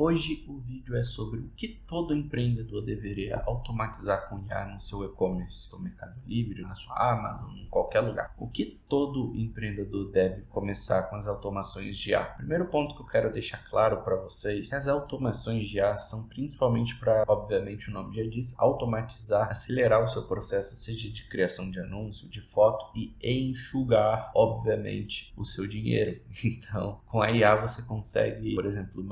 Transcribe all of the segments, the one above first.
Hoje o vídeo é sobre o que todo empreendedor deveria automatizar com IA no seu e-commerce, no Mercado Livre, na sua Amazon, em qualquer lugar. O que todo empreendedor deve começar com as automações de IA? Primeiro ponto que eu quero deixar claro para vocês é que as automações de IA são principalmente para, obviamente o nome já diz, automatizar, acelerar o seu processo, seja de criação de anúncio, de foto e enxugar, obviamente, o seu dinheiro. Então, com a IA você consegue, por exemplo,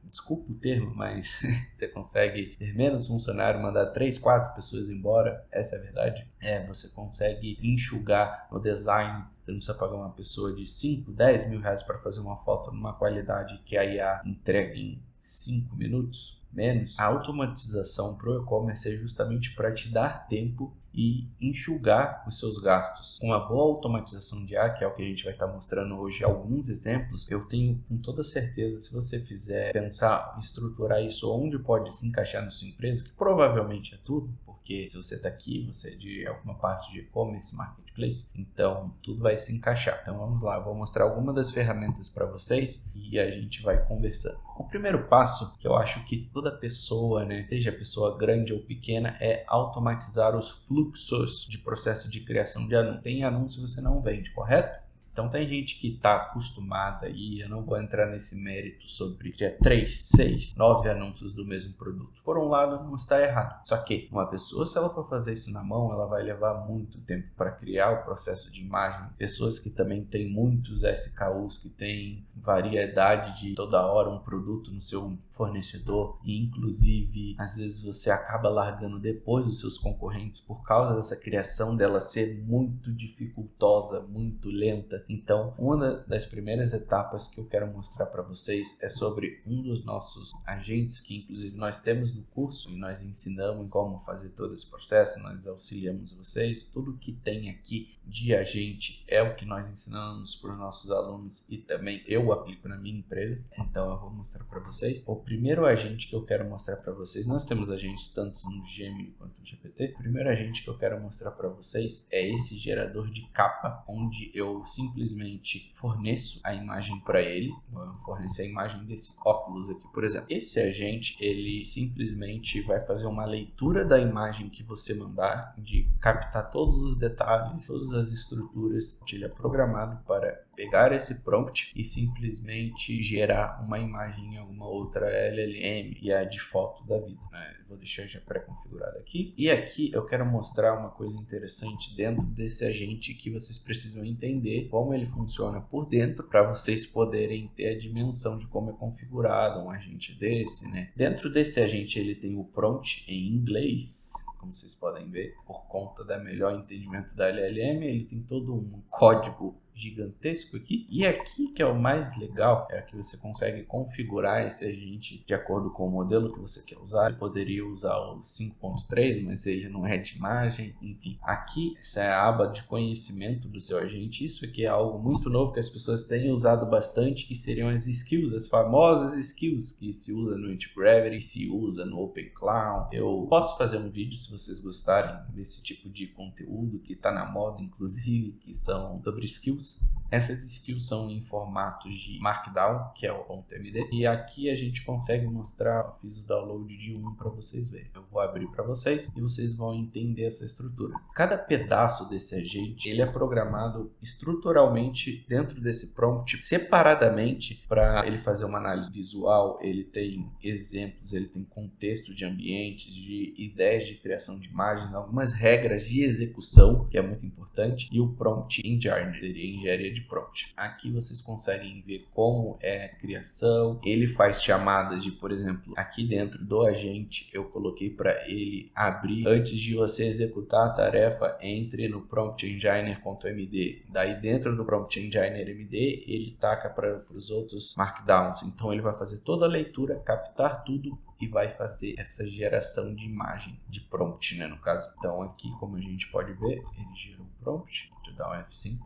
desculpa o termo, mas você consegue ter menos funcionário, mandar 3, 4 pessoas embora, essa é a verdade. Você consegue enxugar no design, você não precisa pagar uma pessoa de 5, 10 mil reais para fazer uma foto numa qualidade que a IA entrega em 5 minutos, menos. A automatização para o e-commerce é justamente para te dar tempo e enxugar os seus gastos. Com uma boa automatização de IA, que é o que a gente vai estar mostrando hoje alguns exemplos, eu tenho com toda certeza, se você fizer pensar, estruturar isso onde pode se encaixar na sua empresa, que provavelmente é tudo, porque se você está aqui, você é de alguma parte de e-commerce, marketplace, então tudo vai se encaixar. Então vamos lá, vou mostrar algumas das ferramentas para vocês e a gente vai conversando. O primeiro passo, que eu acho que toda pessoa, seja pessoa grande ou pequena, é automatizar os fluxos de processo de criação de anúncio. Tem anúncio que você não vende, correto? Então tem gente que está acostumada e eu não vou entrar nesse mérito sobre criar 3, 6, 9 anúncios do mesmo produto. Por um lado não está errado, só que uma pessoa, se ela for fazer isso na mão, ela vai levar muito tempo para criar o processo de imagem. Pessoas que também têm muitos SKUs, que têm variedade de toda hora um produto no seu fornecedor e inclusive às vezes você acaba largando depois os seus concorrentes por causa dessa criação dela ser muito dificultosa, muito lenta. Então, uma das primeiras etapas que eu quero mostrar para vocês é sobre um dos nossos agentes que inclusive nós temos no curso e nós ensinamos como fazer todo esse processo, nós auxiliamos vocês, tudo que tem aqui de agente é o que nós ensinamos para os nossos alunos e também eu aplico na minha empresa, então eu vou mostrar para vocês. O primeiro agente que eu quero mostrar para vocês, nós temos agentes tanto no Gemini quanto no GPT. O primeiro agente que eu quero mostrar para vocês é esse gerador de capa, onde eu simplesmente forneço a imagem para ele. Vou fornecer a imagem desse óculos aqui, por exemplo. Esse agente, ele simplesmente vai fazer uma leitura da imagem que você mandar, de captar todos os detalhes, todas as estruturas. Ele é programado para pegar esse prompt e simplesmente gerar uma imagem em alguma outra LLM e a de foto da vida. Vou deixar já pré-configurado aqui. E aqui eu quero mostrar uma coisa interessante dentro desse agente que vocês precisam entender como ele funciona por dentro para vocês poderem ter a dimensão de como é configurado um agente desse, Dentro desse agente ele tem o prompt em inglês, como vocês podem ver, por conta do melhor entendimento da LLM, ele tem todo um código gigantesco aqui. E aqui que é o mais legal, é que você consegue configurar esse agente de acordo com o modelo que você quer usar. Ele poderia usar o 5.3, mas ele não é de imagem, enfim. Aqui, essa é a aba de conhecimento do seu agente. Isso aqui é algo muito novo que as pessoas têm usado bastante, que seriam as skills, as famosas skills que se usa no Antigravity, se usa no OpenCloud. Eu posso fazer um vídeo se vocês gostarem desse tipo de conteúdo que está na moda, inclusive, que são sobre skills. Essas skills são em formatos de Markdown, que é o .md, e aqui a gente consegue mostrar, eu fiz o download de um para vocês verem. Eu vou abrir para vocês e vocês vão entender essa estrutura. Cada pedaço desse agente, ele é programado estruturalmente dentro desse prompt, separadamente, para ele fazer uma análise visual. Ele tem exemplos, ele tem contexto de ambientes, de ideias de criação de imagens, algumas regras de execução, que é muito importante, e o prompt engine, seria engenharia de prompt. Aqui vocês conseguem ver como é a criação. Ele faz chamadas de, por exemplo, aqui dentro do agente eu coloquei para ele abrir, antes de você executar a tarefa, entre no prompt engineer.md. Daí dentro do prompt engineer MD ele taca para os outros markdowns. Então ele vai fazer toda a leitura, captar tudo e vai fazer essa geração de imagem, de prompt, no caso. Então aqui, como a gente pode ver, ele gerou o prompt. Deixa eu dar um F5.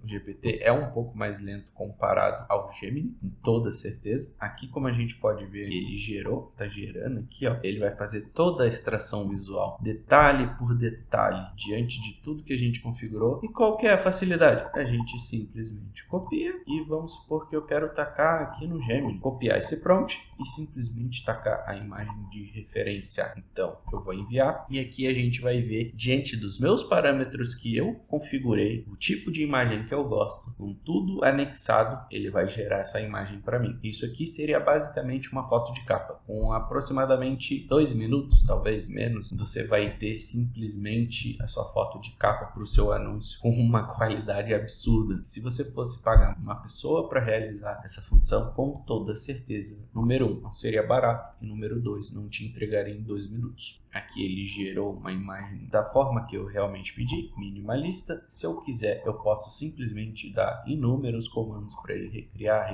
O GPT é um pouco mais lento comparado ao Gemini, com toda certeza. Aqui, como a gente pode ver, ele está gerando aqui, ó. Ele vai fazer toda a extração visual, detalhe por detalhe, diante de tudo que a gente configurou. E qual que é a facilidade? A gente simplesmente copia e vamos supor que eu quero tacar aqui no Gemini, copiar esse prompt e simplesmente tacar a imagem de referência. Então, eu vou enviar e aqui a gente vai ver, diante dos meus parâmetros que eu configurei, o tipo de imagem que eu gosto, com tudo anexado, ele vai gerar essa imagem para mim. Isso aqui seria basicamente uma foto de capa. Com aproximadamente 2 minutos, talvez menos, você vai ter simplesmente a sua foto de capa para o seu anúncio com uma qualidade absurda. Se você fosse pagar uma pessoa para realizar essa função, com toda certeza, número 1, não seria barato, e número 2, não te entregaria em 2 minutos. Aqui ele gerou uma imagem da forma que eu realmente pedi, minimalista. Se eu quiser, eu posso simplesmente dar inúmeros comandos para ele recriar.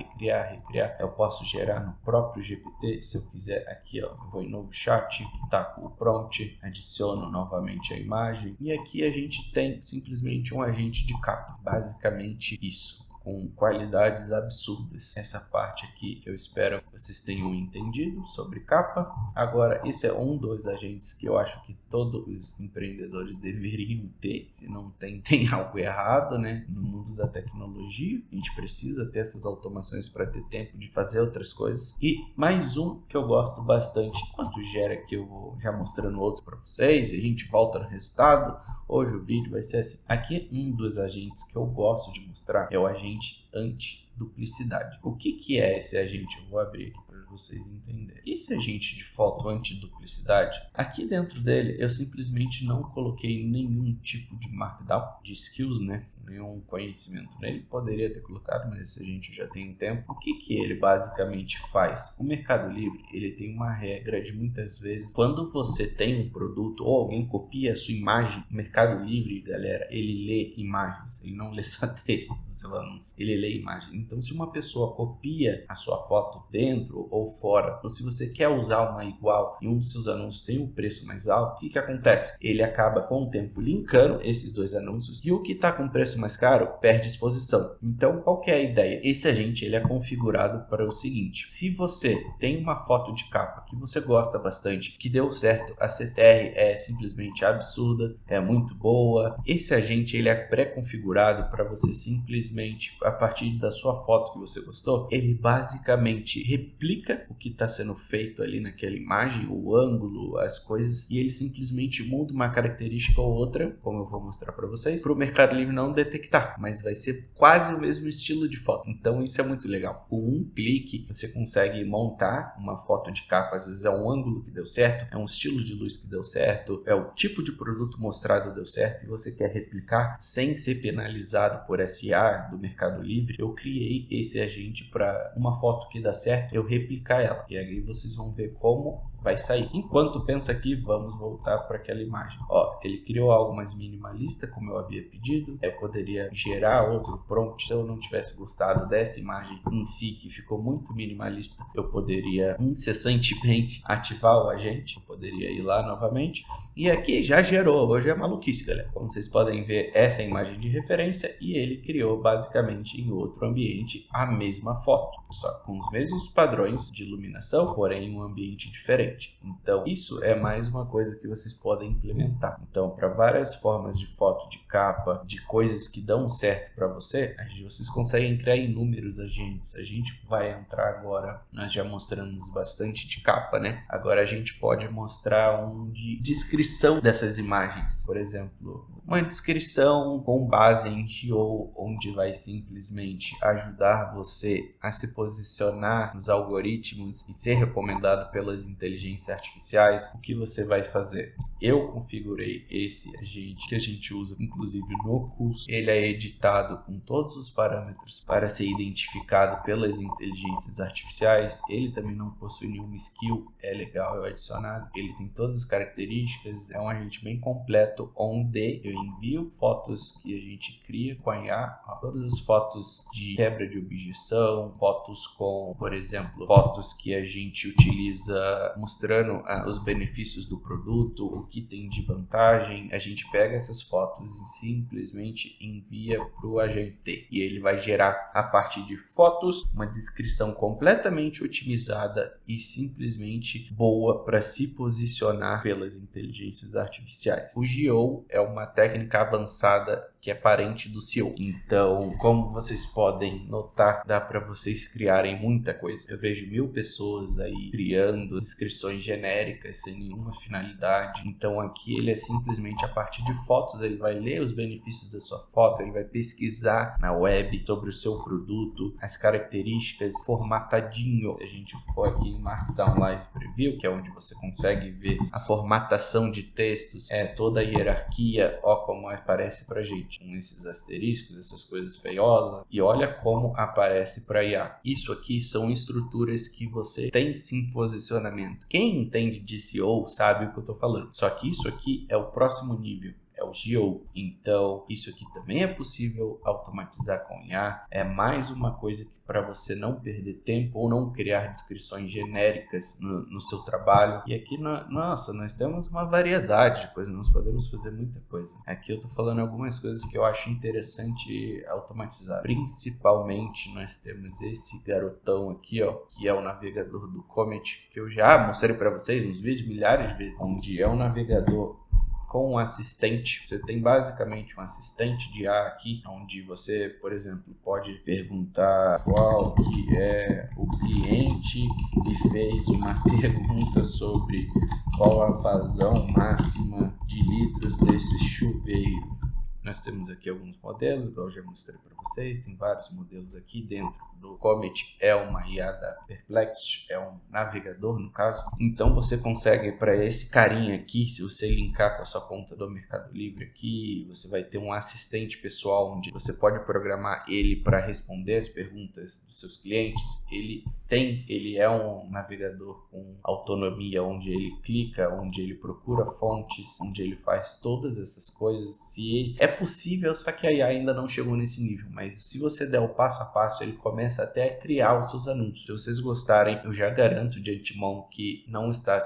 Eu posso gerar no próprio GPT. Se eu quiser, aqui ó, eu vou em novo chat, taco o prompt, adiciono novamente a imagem. E aqui a gente tem simplesmente um agente de capa. Basicamente isso, com qualidades absurdas. Essa parte aqui eu espero que vocês tenham entendido sobre capa. Agora, esse é um dos agentes que eu acho que todos os empreendedores deveriam ter. Se não tem, tem algo errado, né? No mundo da tecnologia, a gente precisa ter essas automações para ter tempo de fazer outras coisas. E mais um que eu gosto bastante, enquanto gera aqui eu vou já mostrando outro para vocês e a gente volta no resultado. Hoje o vídeo vai ser assim. Aqui um dos agentes que eu gosto de mostrar é o agente anti-duplicidade. O que é esse agente? Eu vou abrir aqui para vocês entenderem. Esse agente de foto anti-duplicidade, aqui dentro dele eu simplesmente não coloquei nenhum tipo de markdown, de skills, né? Nenhum conhecimento nele. Poderia ter colocado, mas esse agente já tem um tempo. O que ele basicamente faz? O Mercado Livre, ele tem uma regra de muitas vezes, quando você tem um produto ou alguém copia a sua imagem, o Mercado Livre, galera, ele lê imagens, ele não lê só textos do seu anúncio, ele lê imagem. Então, se uma pessoa copia a sua foto dentro ou fora, ou se você quer usar uma igual e um dos seus anúncios tem um preço mais alto, o que acontece? Ele acaba com o tempo linkando esses dois anúncios e o que está com preço mais caro perde exposição. Então, qual que é a ideia? Esse agente ele é configurado para o seguinte: se você tem uma foto de capa que você gosta bastante, que deu certo, a CTR é simplesmente absurda, é muito boa, esse agente ele é pré-configurado para você simplesmente, a partir da sua foto que você gostou, ele basicamente replica o que está sendo feito ali naquela imagem, o ângulo, as coisas, e ele simplesmente muda uma característica ou outra, como eu vou mostrar para vocês, para o Mercado Livre não detectar, mas vai ser quase o mesmo estilo de foto. Então isso é muito legal. Com um clique você consegue montar uma foto de capa. Às vezes é um ângulo que deu certo, é um estilo de luz que deu certo, é o tipo de produto mostrado deu certo e você quer replicar sem ser penalizado por SA do Mercado Livre. Eu criei esse agente para uma foto que dá certo, eu replicar ela. E aí vocês vão ver como vai sair. Enquanto pensa aqui, vamos voltar para aquela imagem. Ó, ele criou algo mais minimalista, como eu havia pedido. Eu poderia gerar outro prompt. Se eu não tivesse gostado dessa imagem em si, que ficou muito minimalista, eu poderia incessantemente ativar o agente. Eu poderia ir lá novamente. E aqui já gerou. Hoje é maluquice, galera. Como vocês podem ver, essa é a imagem de referência e ele criou basicamente em outro ambiente a mesma foto, só com os mesmos padrões de iluminação, porém em um ambiente diferente. Então, isso é mais uma coisa que vocês podem implementar. Então, para várias formas de foto de capa, de coisas que dão certo para você, vocês conseguem criar inúmeros agentes. A gente vai entrar agora, nós já mostramos bastante de capa, né? Agora a gente pode mostrar um de descrição dessas imagens. Por exemplo, uma descrição com base em SEO, onde vai simplesmente ajudar você a se posicionar nos algoritmos e ser recomendado pelas inteligências artificiais. O que você vai fazer? Eu configurei esse agente que a gente usa inclusive no curso. Ele é editado com todos os parâmetros para ser identificado pelas inteligências artificiais. Ele também não possui nenhuma skill, é legal eu adicionar. Ele tem todas as características, é um agente bem completo, onde eu eu envio fotos que a gente cria com a IA, todas as fotos de quebra de objeção, fotos com, por exemplo, fotos que a gente utiliza mostrando os benefícios do produto, o que tem de vantagem. A gente pega essas fotos e simplesmente envia para o agente e ele vai gerar, a partir de fotos, uma descrição completamente otimizada e simplesmente boa para se posicionar pelas inteligências artificiais. O GO é uma técnica avançada que é parente do SEO. Então, como vocês podem notar, dá para vocês criarem muita coisa. Eu vejo 1000 pessoas aí criando descrições genéricas sem nenhuma finalidade. Então, aqui ele é simplesmente a partir de fotos, ele vai ler os benefícios da sua foto, ele vai pesquisar na web sobre o seu produto, as características, formatadinho. Se a gente for aqui em Markdown Live Preview, que é onde você consegue ver a formatação de textos, toda a hierarquia, ó como aparece pra gente, com esses asteriscos, essas coisas feiosas, e olha como aparece para IA. Isso aqui são estruturas que você tem sim posicionamento. Quem entende de SEO sabe o que eu tô falando. Só que isso aqui é o próximo nível. É o GO. Então, isso aqui também é possível automatizar com IA. É mais uma coisa que para você não perder tempo ou não criar descrições genéricas no seu trabalho. E aqui, nossa, nós temos uma variedade de coisas, nós podemos fazer muita coisa. Aqui eu tô falando algumas coisas que eu acho interessante automatizar. Principalmente nós temos esse garotão aqui, ó, que é o navegador do Comet, que eu já mostrei para vocês nos vídeos milhares de vezes, onde é um navegador com um assistente. Você tem basicamente um assistente de IA aqui, onde você, por exemplo, pode perguntar qual que é o cliente e fez uma pergunta sobre qual a vazão máxima de litros desse chuveiro. Nós temos aqui alguns modelos, igual eu já mostrei para vocês, tem vários modelos aqui dentro do Comet, é uma IA da Perplexity, é um navegador no caso. Então você consegue, para esse carinha aqui, se você linkar com a sua conta do Mercado Livre aqui, você vai ter um assistente pessoal onde você pode programar ele para responder as perguntas dos seus clientes. Ele é um navegador com autonomia, onde ele clica, onde ele procura fontes, onde ele faz todas essas coisas. Se é possível, só que a IA ainda não chegou nesse nível, mas se você der o passo a passo, ele começa até a criar os seus anúncios. Se vocês gostarem, eu já garanto de antemão que não está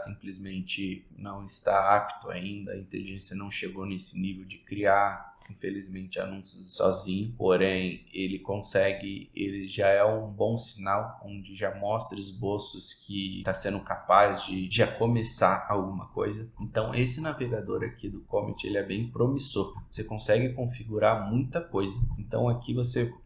apto ainda, a inteligência não chegou nesse nível de criar, infelizmente, anúncios sozinho, porém ele já é um bom sinal, onde já mostra esboços que está sendo capaz de já começar alguma coisa. Então esse navegador aqui do Comet, ele é bem promissor, você consegue configurar muita coisa. Então aqui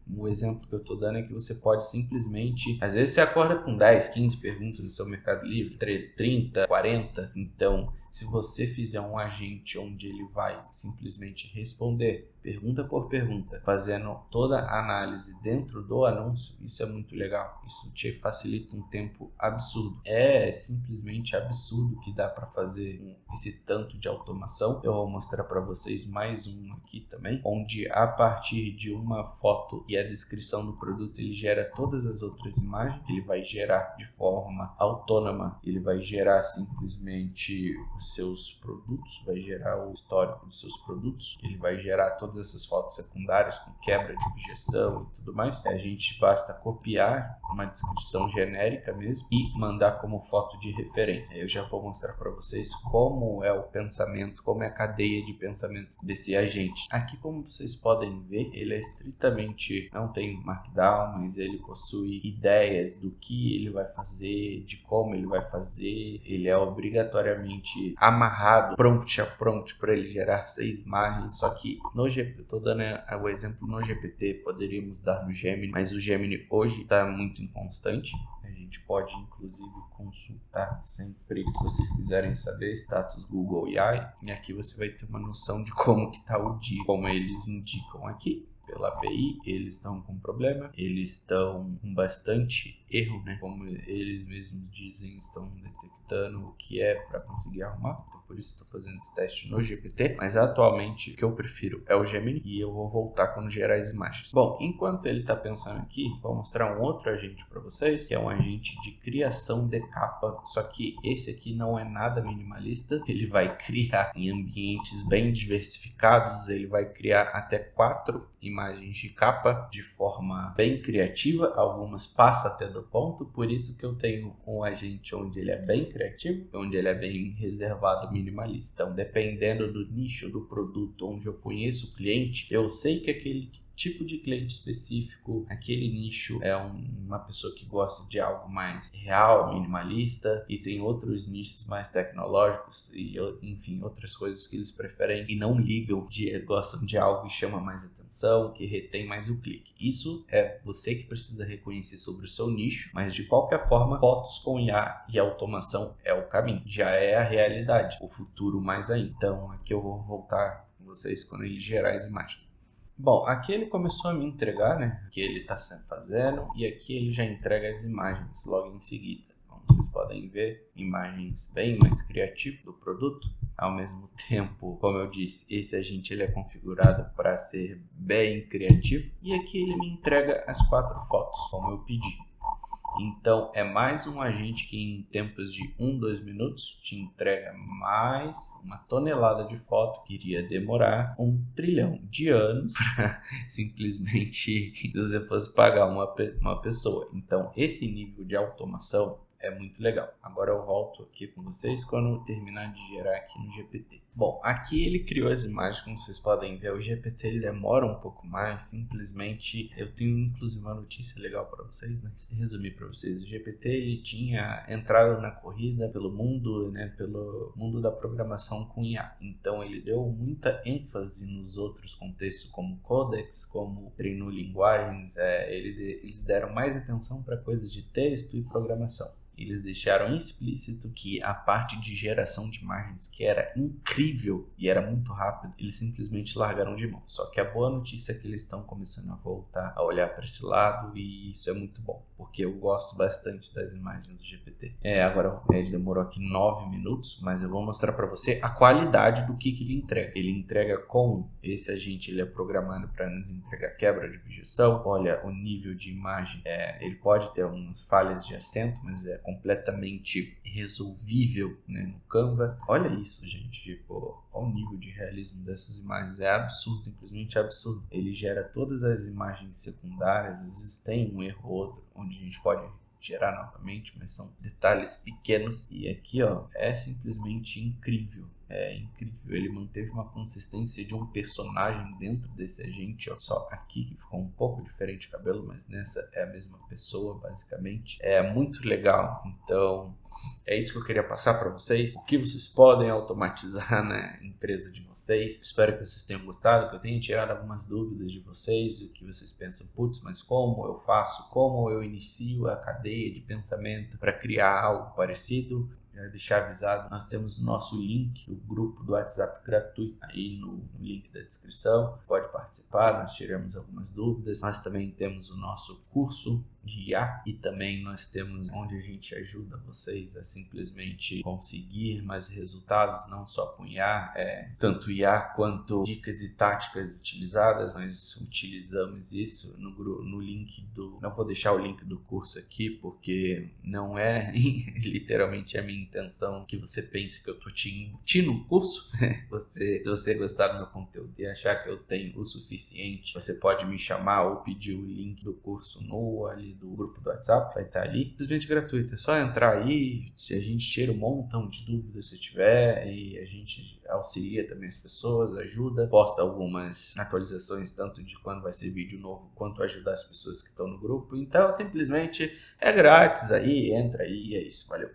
o exemplo que eu estou dando é que você pode simplesmente, às vezes você acorda com 10, 15 perguntas no seu Mercado Livre, 30, 40, então se você fizer um agente onde ele vai simplesmente responder pergunta por pergunta, fazendo toda a análise dentro do anúncio, isso é muito legal. Isso te facilita um tempo absurdo. É simplesmente absurdo que dá para fazer esse tanto de automação. Eu vou mostrar para vocês mais um aqui também, onde a partir de uma foto e a descrição do produto, ele gera todas as outras imagens. Ele vai gerar de forma autônoma, ele vai gerar simplesmente os seus produtos, vai gerar o histórico dos seus produtos, ele vai gerar todas essas fotos secundárias com quebra de objeção e tudo mais. A gente basta copiar uma descrição genérica mesmo e mandar como foto de referência. Eu já vou mostrar para vocês como é o pensamento, como é a cadeia de pensamento desse agente. Aqui, como vocês podem ver, ele é estritamente, não tem Markdown, mas ele possui ideias do que ele vai fazer, de como ele vai fazer. Ele é obrigatoriamente amarrado, prompt a prompt, para ele gerar 6 imagens. Só que no GPT, eu estou dando o exemplo no GPT, poderíamos dar no Gemini, mas o Gemini hoje está muito inconstante. A gente pode inclusive consultar sempre que vocês quiserem saber status Google AI, e aqui você vai ter uma noção de como que está o dia, como eles indicam aqui pela API, eles estão com problema, eles estão com bastante erro, né? Como eles mesmos dizem, estão detectando o que é para conseguir arrumar. Então, por isso estou fazendo esse teste no GPT, mas atualmente o que eu prefiro é o Gemini e eu vou voltar quando gerar as imagens. Bom, enquanto ele está pensando aqui, vou mostrar um outro agente para vocês, que é um agente de criação de capa, só que esse aqui não é nada minimalista, ele vai criar em ambientes bem diversificados, ele vai criar até 4 imagens de capa de forma bem criativa, algumas passam até do ponto, por isso que eu tenho um agente onde ele é bem criativo, onde ele é bem reservado, minimalista. Então, dependendo do nicho do produto onde eu conheço o cliente, eu sei que aquele tipo de cliente específico, aquele nicho é uma pessoa que gosta de algo mais real, minimalista, e tem outros nichos mais tecnológicos e, enfim, outras coisas que eles preferem e não ligam, gostam de algo que chama mais atenção, que retém mais o clique. Isso é você que precisa reconhecer sobre o seu nicho, mas de qualquer forma, fotos com IA e automação é o caminho, já é a realidade, o futuro mais ainda. Então, aqui eu vou voltar com vocês quando ele gerar as imagens. Bom, aqui ele começou a me entregar, né, o que ele está fazendo, e aqui ele já entrega as imagens logo em seguida. Como vocês podem ver, imagens bem mais criativas do produto. Ao mesmo tempo, como eu disse, esse agente ele é configurado para ser bem criativo. E aqui ele me entrega as 4 fotos, como eu pedi. Então, é mais um agente que em tempos de 2 minutos te entrega mais uma tonelada de foto que iria demorar 1 trilhão de anos para simplesmente se você fosse pagar uma pessoa. Então, esse nível de automação é muito legal. Agora eu volto aqui com vocês quando eu terminar de gerar aqui no GPT. Bom, aqui ele criou as imagens, como vocês podem ver. O GPT ele demora um pouco mais, simplesmente eu tenho inclusive uma notícia legal para vocês, né? Resumir para vocês. O GPT ele tinha entrado na corrida pelo mundo, né? Pelo mundo da programação com IA. Então ele deu muita ênfase nos outros contextos, como codecs, como treinou linguagens. Eles deram mais atenção para coisas de texto e programação. Eles deixaram explícito que a parte de geração de imagens, que era incrível e era muito rápido, eles simplesmente largaram de mão. Só que a boa notícia é que eles estão começando a voltar a olhar para esse lado, e isso é muito bom, porque eu gosto bastante das imagens do GPT. Agora ele demorou aqui 9 minutos, mas eu vou mostrar para você a qualidade do que ele entrega. Ele entrega com esse agente, ele é programado para nos entregar quebra de objeção. Olha o nível de imagem, ele pode ter umas falhas de acento, mas é completamente resolvível, né, no Canva. Olha isso, gente, tipo, olha o nível de realismo dessas imagens, é absurdo, simplesmente absurdo. Ele gera todas as imagens secundárias, às vezes tem um erro ou outro, onde a gente pode gerar novamente, mas são detalhes pequenos, e aqui, ó, é simplesmente incrível. É incrível, ele manteve uma consistência de um personagem dentro desse agente, ó. Só aqui que ficou um pouco diferente o cabelo, mas nessa é a mesma pessoa, basicamente. É muito legal, então é isso que eu queria passar para vocês. O que vocês podem automatizar na empresa de vocês. Espero que vocês tenham gostado, que eu tenha tirado algumas dúvidas de vocês, o que vocês pensam, putz, mas como eu faço, como eu inicio a cadeia de pensamento para criar algo parecido. Deixar avisado, nós temos o nosso link do grupo do WhatsApp gratuito aí no link da descrição, pode participar, nós tiramos algumas dúvidas. Nós também temos o nosso curso de IA e também nós temos onde a gente ajuda vocês a simplesmente conseguir mais resultados, não só com IA, tanto IA quanto dicas e táticas utilizadas. Nós utilizamos isso no link não vou deixar o link do curso aqui, porque não é literalmente a minha intenção que você pense que eu estou te embutindo um curso. Se você gostar do meu conteúdo e achar que eu tenho o suficiente, você pode me chamar ou pedir o link do curso ali do grupo do WhatsApp, vai estar ali, simplesmente gratuito. É só entrar aí, se a gente tira um montão de dúvidas se tiver, e a gente auxilia também as pessoas, ajuda, posta algumas atualizações tanto de quando vai ser vídeo novo, quanto ajudar as pessoas que estão no grupo. Então simplesmente é grátis aí, entra aí, é isso, valeu.